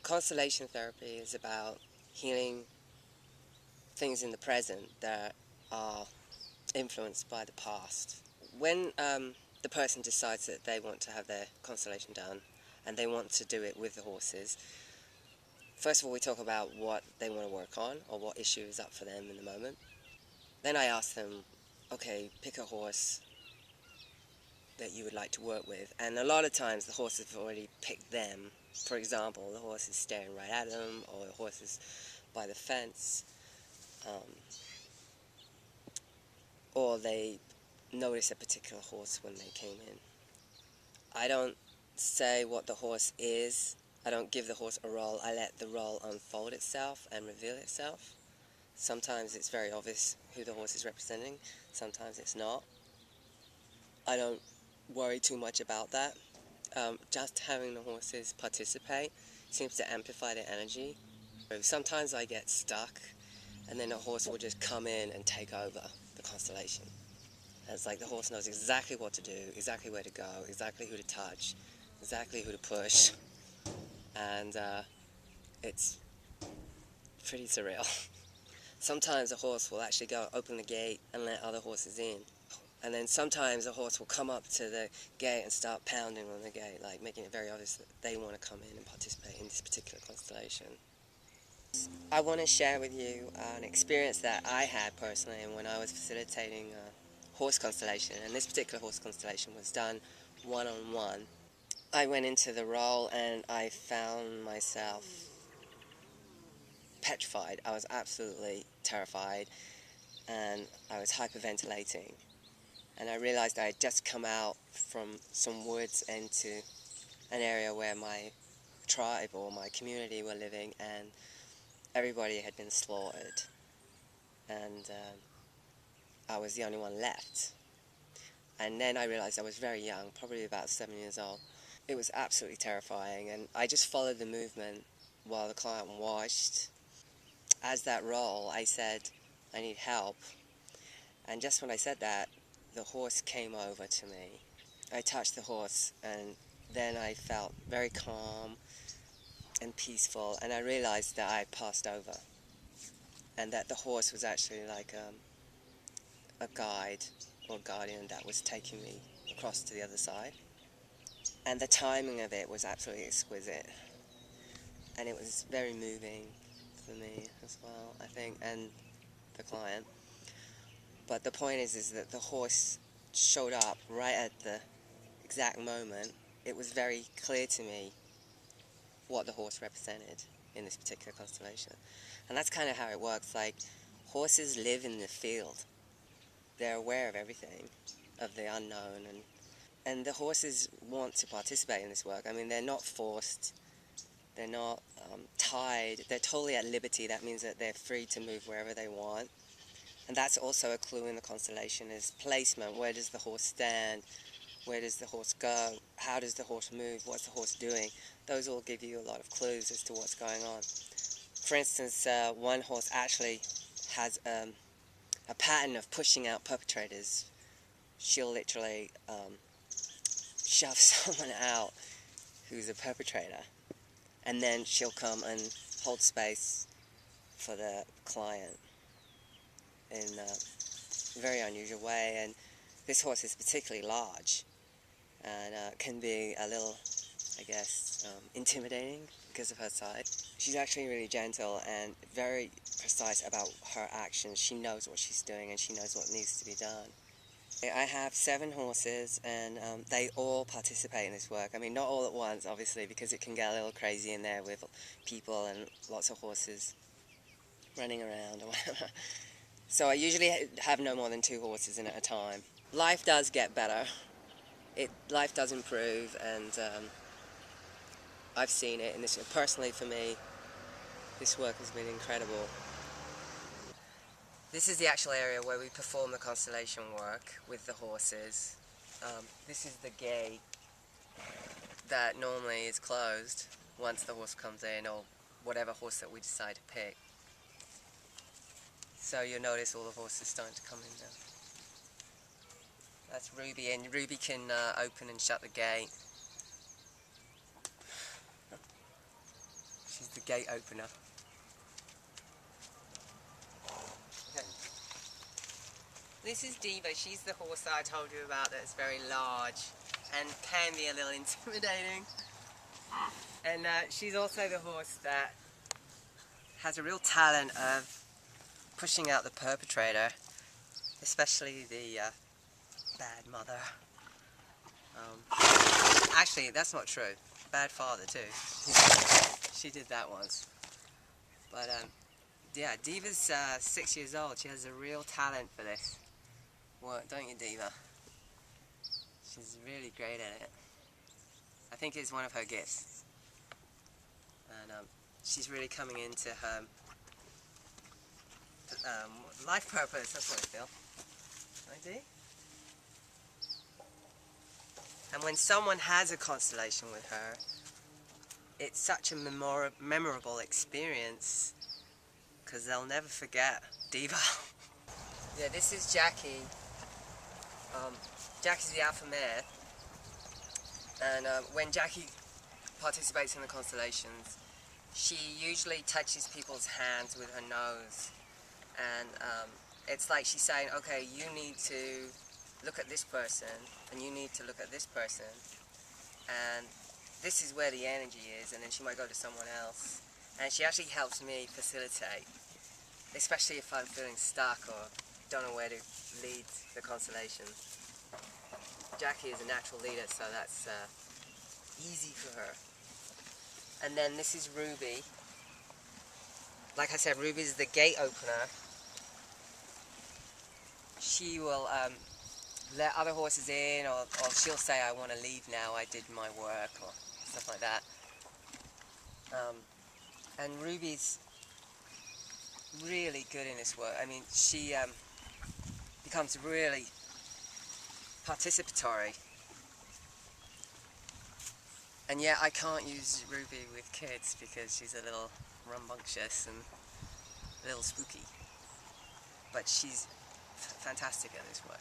Constellation therapy is about healing things in the present that are influenced by the past. When the person decides that they want to have their constellation done and they want to do it with the horses, first of all we talk about what they want to work on or what issue is up for them in the moment. Then I ask them, okay, pick a horse that you would like to work with, and a lot of times the horses have already picked them. For example, the horse is staring right at them, or the horse is by the fence, or they notice a particular horse when they came in. I don't say what the horse is. I don't give the horse a role. I let the role unfold itself and reveal itself. Sometimes it's very obvious who the horse is representing. Sometimes it's not. I don't worry too much about that. Just having the horses participate seems to amplify their energy. Sometimes I get stuck, and then a horse will just come in and take over the constellation. And it's like the horse knows exactly what to do, exactly where to go, exactly who to touch, exactly who to push, and it's pretty surreal. Sometimes a horse will actually go open the gate and let other horses in. And then sometimes a horse will come up to the gate and start pounding on the gate, like making it very obvious that they want to come in and participate in this particular constellation. I want to share with you an experience that I had personally when I was facilitating a horse constellation, and this particular horse constellation was done one-on-one. I went into the role and I found myself petrified. I was absolutely terrified, and I was hyperventilating. And I realized I had just come out from some woods into an area where my tribe or my community were living, and everybody had been slaughtered, and I was the only one left. And then I realized I was very young, probably about 7 years old. It was absolutely terrifying, and I just followed the movement while the client watched. As that role, I said, I need help. And just when I said that, the horse came over to me. I touched the horse, and then I felt very calm and peaceful, and I realized that I had passed over, and that the horse was actually like a guide or guardian that was taking me across to the other side. And the timing of it was absolutely exquisite, and it was very moving for me as well, I think, and the client. But the point is that the horse showed up right at the exact moment. It was very clear to me what the horse represented in this particular constellation. And that's kind of how it works. Like, horses live in the field. They're aware of everything, of the unknown, and the horses want to participate in this work. I mean, they're not forced, they're not tied, they're totally at liberty. That means that they're free to move wherever they want. And that's also a clue in the constellation, is placement. Where does the horse stand? Where does the horse go? How does the horse move? What's the horse doing? Those all give you a lot of clues as to what's going on. For instance, one horse actually has a pattern of pushing out perpetrators. She'll literally shove someone out who's a perpetrator, and then she'll come and hold space for the client in a very unusual way. And this horse is particularly large, and can be a little, I guess, intimidating because of her size. She's actually really gentle and very precise about her actions. She knows what she's doing, and she knows what needs to be done. I have 7 horses, and they all participate in this work. I mean, not all at once, obviously, because it can get a little crazy in there with people and lots of horses running around or whatever. So I usually have no more than 2 horses in at a time. Life does get better. Life does improve, and I've seen it. And this, personally for me, this work has been incredible. This is the actual area where we perform the constellation work with the horses. This is the gate that normally is closed once the horse comes in, or whatever horse that we decide to pick. So you'll notice all the horses starting to come in now. That's Ruby, and Ruby can open and shut the gate. gate opener. Okay. This is Diva. She's the horse that I told you about that's very large and can be a little intimidating. And she's also the horse that has a real talent of pushing out the perpetrator, especially the bad mother. Actually, that's not true. Bad father too. She did that once. But yeah, Diva's 6 years old. She has a real talent for this work, don't you, Diva? She's really great at it. I think it's one of her gifts. And she's really coming into her life purpose, that's what I feel. Right, Dee? And when someone has a constellation with her, it's such a memorable experience, because they'll never forget Diva. Yeah, this is Jackie. Jackie's the alpha mare, and when Jackie participates in the constellations, she usually touches people's hands with her nose, and it's like she's saying, okay, you need to look at this person, and you need to look at this person, and this is where the energy is, and then she might go to someone else. And she actually helps me facilitate, especially if I'm feeling stuck or don't know where to lead the constellation. Jackie is a natural leader, so that's easy for her. And then this is Ruby. Like I said, Ruby is the gate opener. She will let other horses in, or she'll say, I want to leave now, I did my work, or stuff like that. And Ruby's really good in this work. I mean, she becomes really participatory. And yet I can't use Ruby with kids because she's a little rambunctious and a little spooky. But she's fantastic at this work.